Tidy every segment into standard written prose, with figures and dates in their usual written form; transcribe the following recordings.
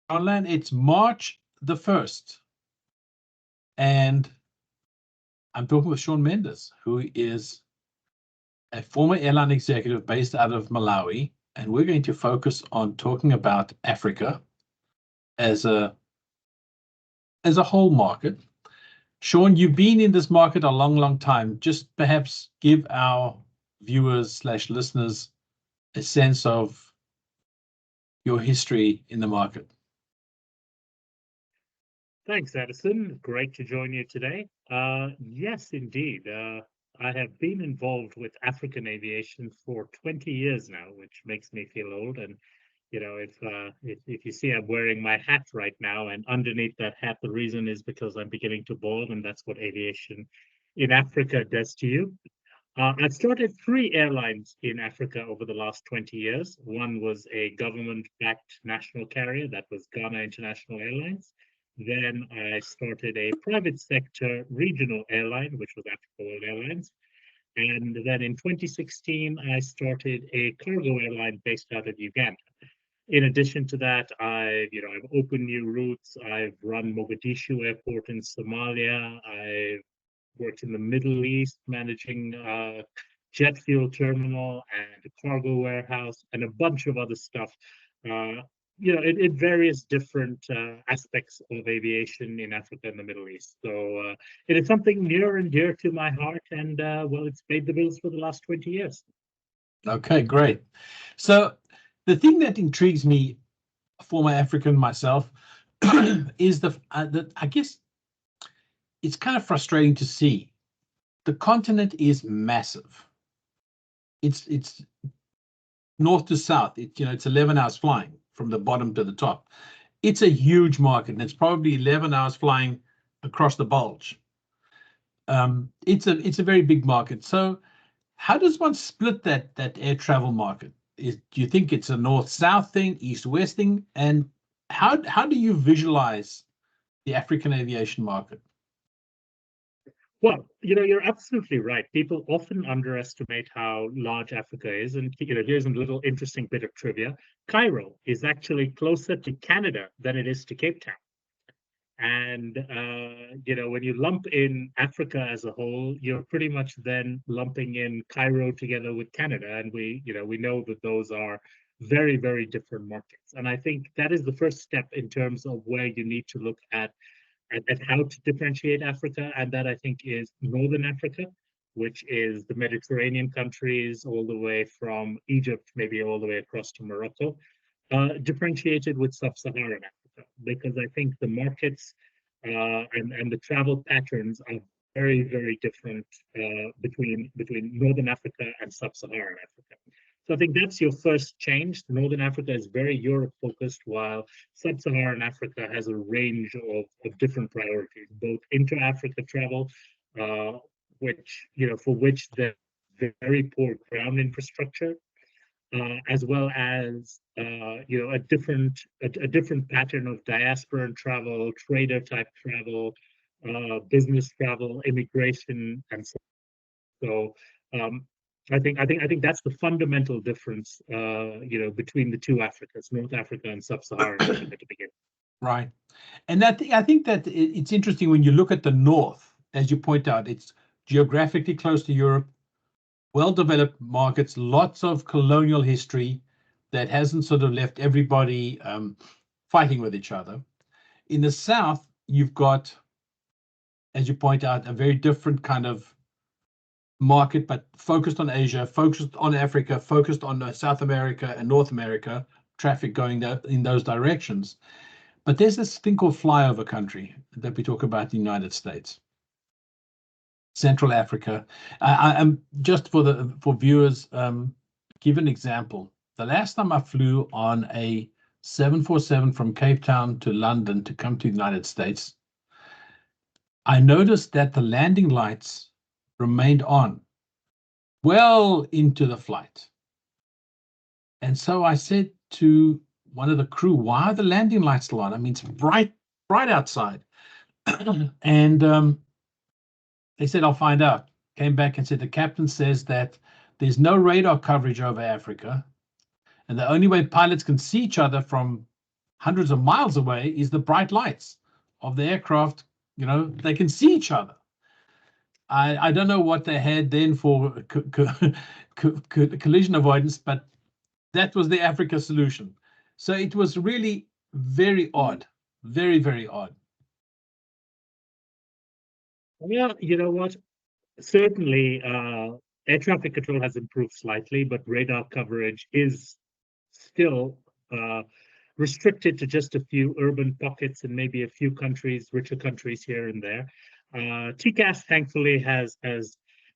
Online, it's March the 1st, and I'm talking with Sean Mendis, who is a former airline executive based out of Malawi, and we're going to focus on talking about Africa as a whole market. Sean, you've been in this market a long, long time. Just perhaps give our viewers slash listeners a sense of your history in the market. Thanks, Edison. Great to join you today. Yes, indeed. I have been involved with African aviation for 20 years now, which makes me feel old. And if you see I'm wearing my hat right now, and underneath that hat, the reason is because I'm beginning to bald, and that's what aviation in Africa does to you. I've started three airlines in Africa over the last 20 years. One was a government-backed national carrier, that was Ghana International Airlines. Then I started a private sector regional airline, which was Africa World Airlines. And then in 2016, I started a cargo airline based out of Uganda. In addition to that, I've opened new routes. I've run Mogadishu Airport in Somalia. I've worked in the Middle East, managing jet fuel terminal and a cargo warehouse and a bunch of other stuff. In various different aspects of aviation in Africa and the Middle East. So it is something near and dear to my heart, and it's paid the bills for the last 20 years. Okay, great. So the thing that intrigues me, former African myself, is that I guess it's kind of frustrating to see. The continent is massive. It's north to south. It's 11 hours flying from the bottom to the top. It's a huge market, and it's probably 11 hours flying across the bulge. It's a very big market. So how does one split that air travel market? Do you think it's a north-south thing, east-west thing? And how do you visualize the African aviation market? Well, you're absolutely right. People often underestimate how large Africa is. And, here's a little interesting bit of trivia. Cairo is actually closer to Canada than it is to Cape Town. And, when you lump in Africa as a whole, you're pretty much then lumping in Cairo together with Canada. And we know that those are very, very different markets. And I think that is the first step in terms of where you need to look at how to differentiate Africa. And that, I think, is Northern Africa, which is the Mediterranean countries, all the way from Egypt, maybe all the way across to Morocco, differentiated with Sub-Saharan Africa, because I think the markets and the travel patterns are very, very different between Northern Africa and Sub-Saharan Africa. So I think that's your first change. Northern Africa is very Europe focused, while Sub-Saharan Africa has a range of different priorities, both inter-Africa travel, for which there's very poor ground infrastructure, as well as a different pattern of diaspora travel, trader type travel, business travel, immigration, and so. I think that's the fundamental difference, between the two Africas, North Africa and Sub-Saharan Africa to begin. Right, and I think that it's interesting when you look at the north, as you point out, it's geographically close to Europe, well-developed markets, lots of colonial history that hasn't sort of left everybody fighting with each other. In the south, you've got, as you point out, a very different kind of market, but focused on Asia, focused on Africa, focused on South America and North America, traffic going in those directions. But there's this thing called flyover country that we talk about in the United States, Central Africa. I'm just for viewers, give an example. The last time I flew on a 747 from Cape Town to London to come to the United States, I noticed that the landing lights remained on well into the flight. And so I said to one of the crew, why are the landing lights still on? I mean, it's bright outside. And they said, I'll find out. Came back and said, the captain says that there's no radar coverage over Africa. And the only way pilots can see each other from hundreds of miles away is the bright lights of the aircraft. They can see each other. I don't know what they had then for collision avoidance, but that was the Africa solution. So it was really very odd, very, very odd. Well, you know what? Certainly, air traffic control has improved slightly, but radar coverage is still restricted to just a few urban pockets and maybe a few countries, richer countries here and there. TCAS thankfully has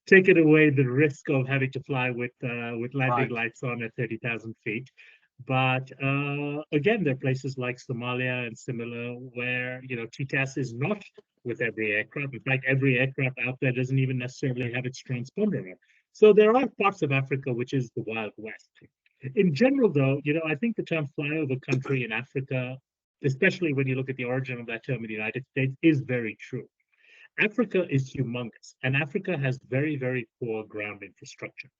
taken away the risk of having to fly with landing lights on at 30,000 feet. But again, there are places like Somalia and similar where TCAS is not with every aircraft. In fact, every aircraft out there doesn't even necessarily have its transponder on. So there are parts of Africa which is the Wild West. In general, though, I think the term flyover country in Africa, especially when you look at the origin of that term in the United States, is very true. Africa is humongous, and Africa has very, very poor ground infrastructure.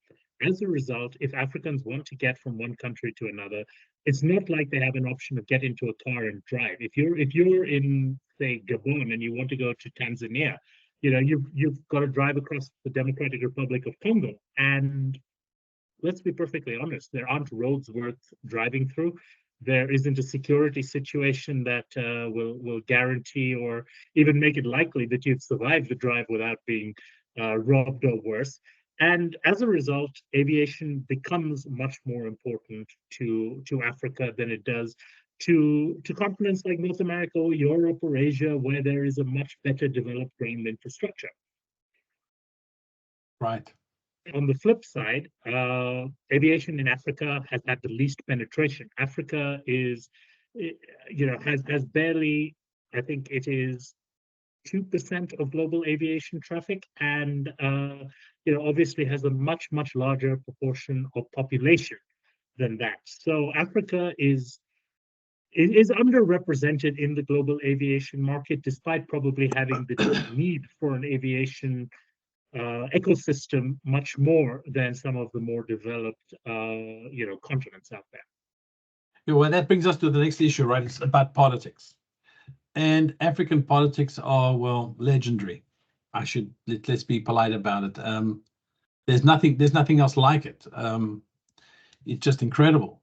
As a result, if Africans want to get from one country to another, it's not like they have an option of get into a car and drive. If you're in, say, Gabon and you want to go to Tanzania, you've got to drive across the Democratic Republic of Congo. And let's be perfectly honest, there aren't roads worth driving through. There isn't a security situation that will guarantee or even make it likely that you'd survive the drive without being robbed or worse. And as a result, aviation becomes much more important to Africa than it does to continents like North America or Europe or Asia, where there is a much better developed ground infrastructure. Right. On the flip side, aviation in Africa has had the least penetration. Africa has barely, I think it is 2% of global aviation traffic, and obviously has a much, much larger proportion of population than that. So Africa is underrepresented in the global aviation market, despite probably having the need for an aviation ecosystem much more than some of the more developed continents out there. Yeah, well, that brings us to the next issue, right? It's about politics. And African politics are, well, legendary. Let's be polite about it. There's nothing else like it. It's just incredible.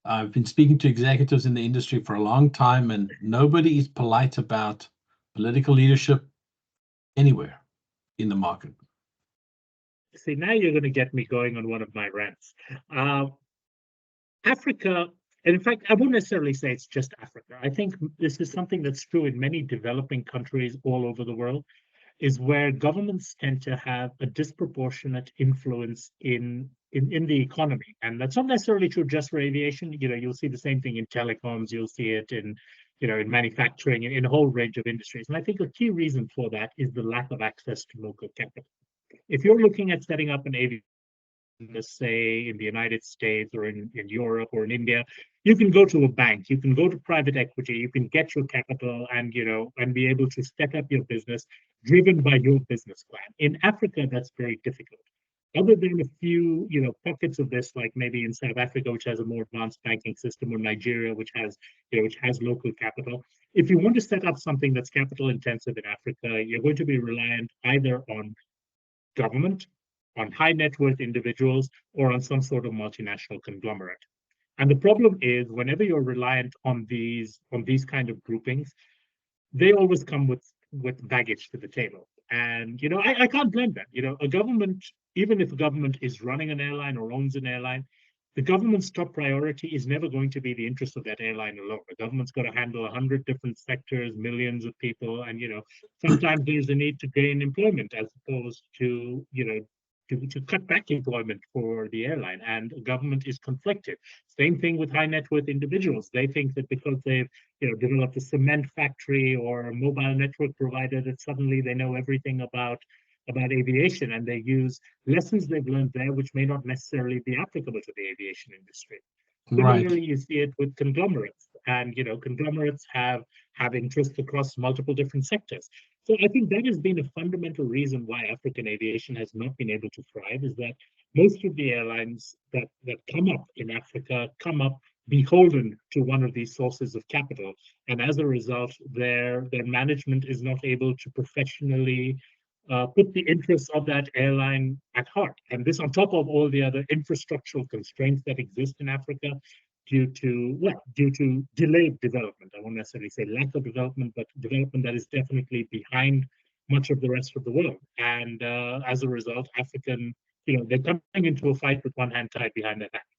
I've been speaking to executives in the industry for a long time, and nobody is polite about political leadership anywhere in the market. See, now you're going to get me going on one of my rants. Africa, and in fact, I wouldn't necessarily say it's just Africa. I think this is something that's true in many developing countries all over the world, is where governments tend to have a disproportionate influence in the economy. And that's not necessarily true just for aviation. You'll see the same thing in telecoms, you'll see it in manufacturing, in a whole range of industries. And I think a key reason for that is the lack of access to local capital. If you're looking at setting up an aviation, say in the United States or in Europe or in India, you can go to a bank, you can go to private equity, you can get your capital and be able to set up your business driven by your business plan. In Africa, that's very difficult. Other than a few, pockets of this, like maybe in South Africa, which has a more advanced banking system, or Nigeria, which has local capital. If you want to set up something that's capital intensive in Africa, you're going to be reliant either on government, on high net worth individuals, or on some sort of multinational conglomerate. And the problem is, whenever you're reliant on these kind of groupings, they always come with baggage to the table. And I can't blame them. A government, even if a government is running an airline or owns an airline, the government's top priority is never going to be the interest of that airline alone. The government's got to handle 100 different sectors, millions of people, and sometimes there's a need to gain employment as opposed to to cut back employment for the airline, and government is conflicted. Same thing with high net worth individuals. They think that because they've developed a cement factory or a mobile network provider, that suddenly they know everything about aviation, and they use lessons they've learned there, which may not necessarily be applicable to the aviation industry. Similarly, you see it with conglomerates, and conglomerates have interests across multiple different sectors. So I think that has been a fundamental reason why African aviation has not been able to thrive, is that most of the airlines that come up in Africa come up beholden to one of these sources of capital, and as a result, their management is not able to professionally put the interests of that airline at heart. And this on top of all the other infrastructural constraints that exist in Africa due to delayed development. I won't necessarily say lack of development, but development that is definitely behind much of the rest of the world. And as a result, they're coming into a fight with one hand tied behind their back.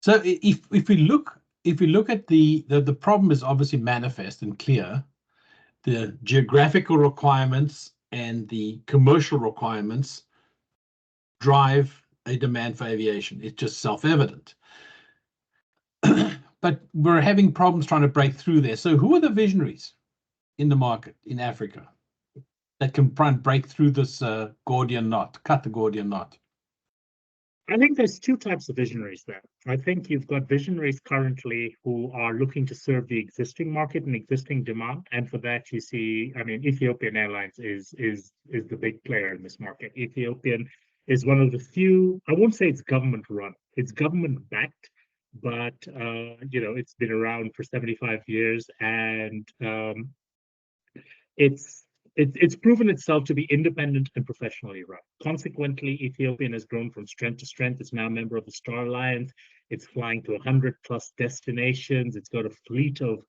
So if we look at the problem is obviously manifest and clear. The geographical requirements and the commercial requirements drive a demand for aviation. It's just self-evident. But we're having problems trying to break through there. So who are the visionaries in the market in Africa that can try and break through this Gordian knot, cut the Gordian knot? I think there's two types of visionaries there. I think you've got visionaries currently who are looking to serve the existing market and existing demand. And for that, you see, I mean, Ethiopian Airlines is the big player in this market. Ethiopian is one of the few, I won't say it's government run, it's government backed, but it's been around for 75 years, and it's proven itself to be independent and professionally run. Consequently, Ethiopian has grown from strength to strength. It's now a member of the Star Alliance. It's flying to 100 plus destinations. It's got a fleet of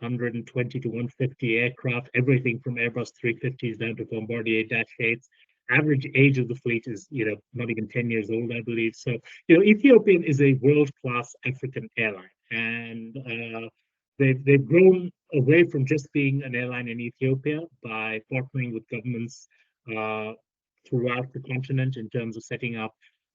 120 to 150 aircraft, everything from Airbus 350s down to Bombardier Dash 8s. Average age of the fleet is, not even 10 years old, I believe. So, Ethiopian is a world-class African airline, and they've grown away from just being an airline in Ethiopia by partnering with governments throughout the continent in terms of setting up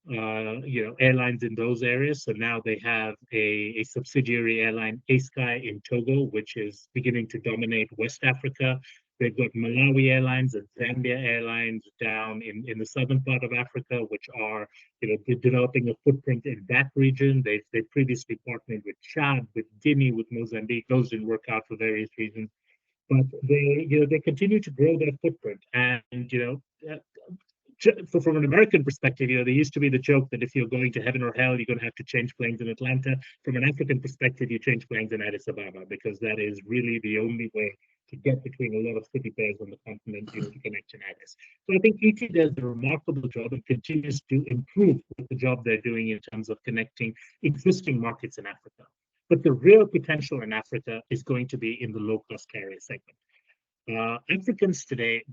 airlines in those areas. So now they have a subsidiary airline, ASky, in Togo, which is beginning to dominate West Africa. They've got Malawi Airlines and Zambia Airlines down in the southern part of Africa, which are developing a footprint in that region. They've previously partnered with Chad, with Guinea, with Mozambique. Those didn't work out for various reasons, but they continue to grow their footprint. And from an American perspective, there used to be the joke that if you're going to heaven or hell, you're going to have to change planes in Atlanta. From an African perspective, you change planes in Addis Ababa, because that is really the only way to get between a lot of city pairs on the continent to connect in Addis. So I think ET does a remarkable job and continues to improve with the job they're doing in terms of connecting existing markets in Africa. But the real potential in Africa is going to be in the low-cost carrier segment. Africans today,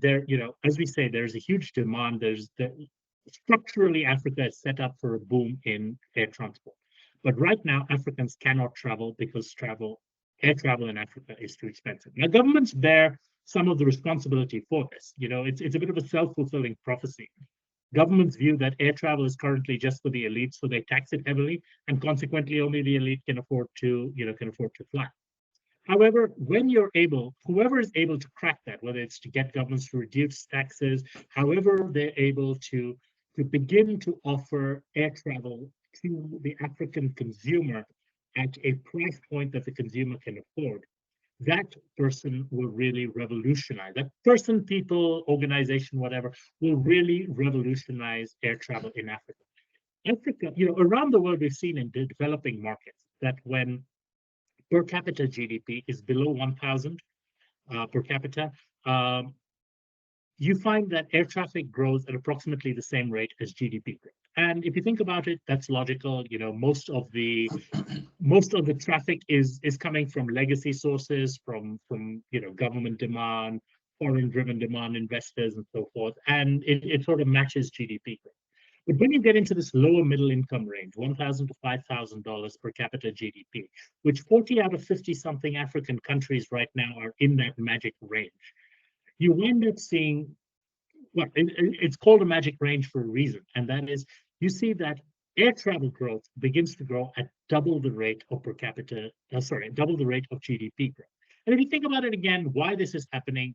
as we say, there's a huge demand. Structurally, Africa is set up for a boom in air transport. But right now, Africans cannot travel because air travel in Africa is too expensive. Now, governments bear some of the responsibility for this. It's a bit of a self-fulfilling prophecy. Governments view that air travel is currently just for the elite, so they tax it heavily, and consequently, only the elite can afford to fly. However, whoever is able to crack that, whether it's to get governments to reduce taxes, however they're able to begin to offer air travel to the African consumer at a price point that the consumer can afford, that person will really revolutionize. That person, people, organization, whatever, will really revolutionize air travel in Africa. Africa, around the world, we've seen in developing markets that when per capita GDP is below 1,000 per capita, you find that air traffic grows at approximately the same rate as GDP growth. And if you think about it, that's logical. Most of the traffic is coming from legacy sources, from government demand, foreign-driven demand, investors, and so forth, and it sort of matches GDP growth. But when you get into this lower middle income range, $1,000 to $5,000 per capita GDP, which 40 out of 50 something African countries right now are in that magic range, you wind up seeing, it's called a magic range for a reason, and that is you see that air travel growth begins to grow at double the rate of double the rate of GDP growth. And if you think about it again, why this is happening,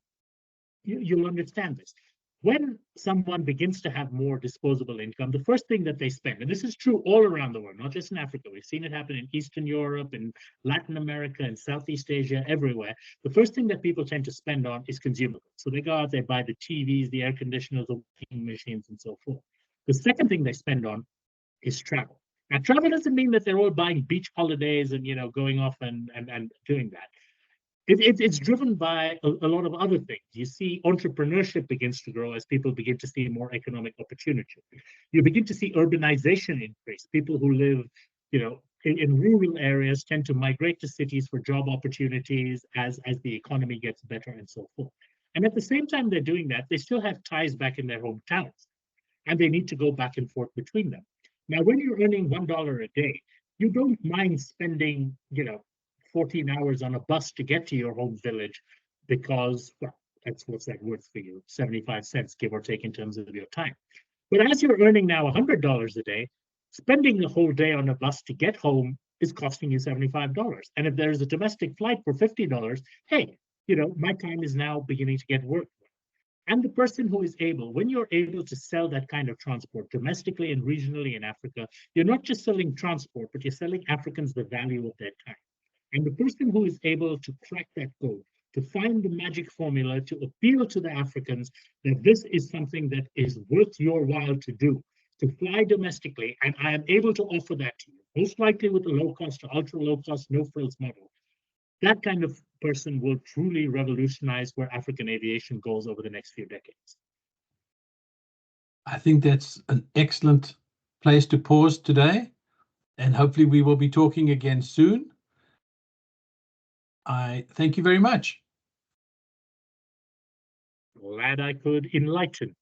you'll understand this. When someone begins to have more disposable income, the first thing that they spend, and this is true all around the world, not just in Africa, we've seen it happen in Eastern Europe, in Latin America, in Southeast Asia, everywhere. The first thing that people tend to spend on is consumer goods. So they go out, they buy the TVs, the air conditioners, the washing machines, and so forth. The second thing they spend on is travel. Now, travel doesn't mean that they're all buying beach holidays and going off and doing that. It's driven by a lot of other things. You see, entrepreneurship begins to grow as people begin to see more economic opportunity. You begin to see urbanization increase. People who live, in rural areas tend to migrate to cities for job opportunities as the economy gets better and so forth. And at the same time they're doing that, they still have ties back in their hometowns, and they need to go back and forth between them. Now, when you're earning $1 a day, you don't mind spending, 14 hours on a bus to get to your home village because, well, that's what's that worth for you, 75 cents, give or take, in terms of your time. But as you're earning now $100 a day, spending the whole day on a bus to get home is costing you $75. And if there's a domestic flight for $50, hey, my time is now beginning to get work. And the person who is able, when you're able to sell that kind of transport domestically and regionally in Africa, you're not just selling transport, but you're selling Africans the value of their time. And the person who is able to crack that code, to find the magic formula, to appeal to the Africans that this is something that is worth your while to do, to fly domestically, and I am able to offer that to you, most likely with a low cost or ultra low cost, no frills model. That kind of person will truly revolutionize where African aviation goes over the next few decades. I think that's an excellent place to pause today, and hopefully we will be talking again soon. I thank you very much. Glad I could enlighten.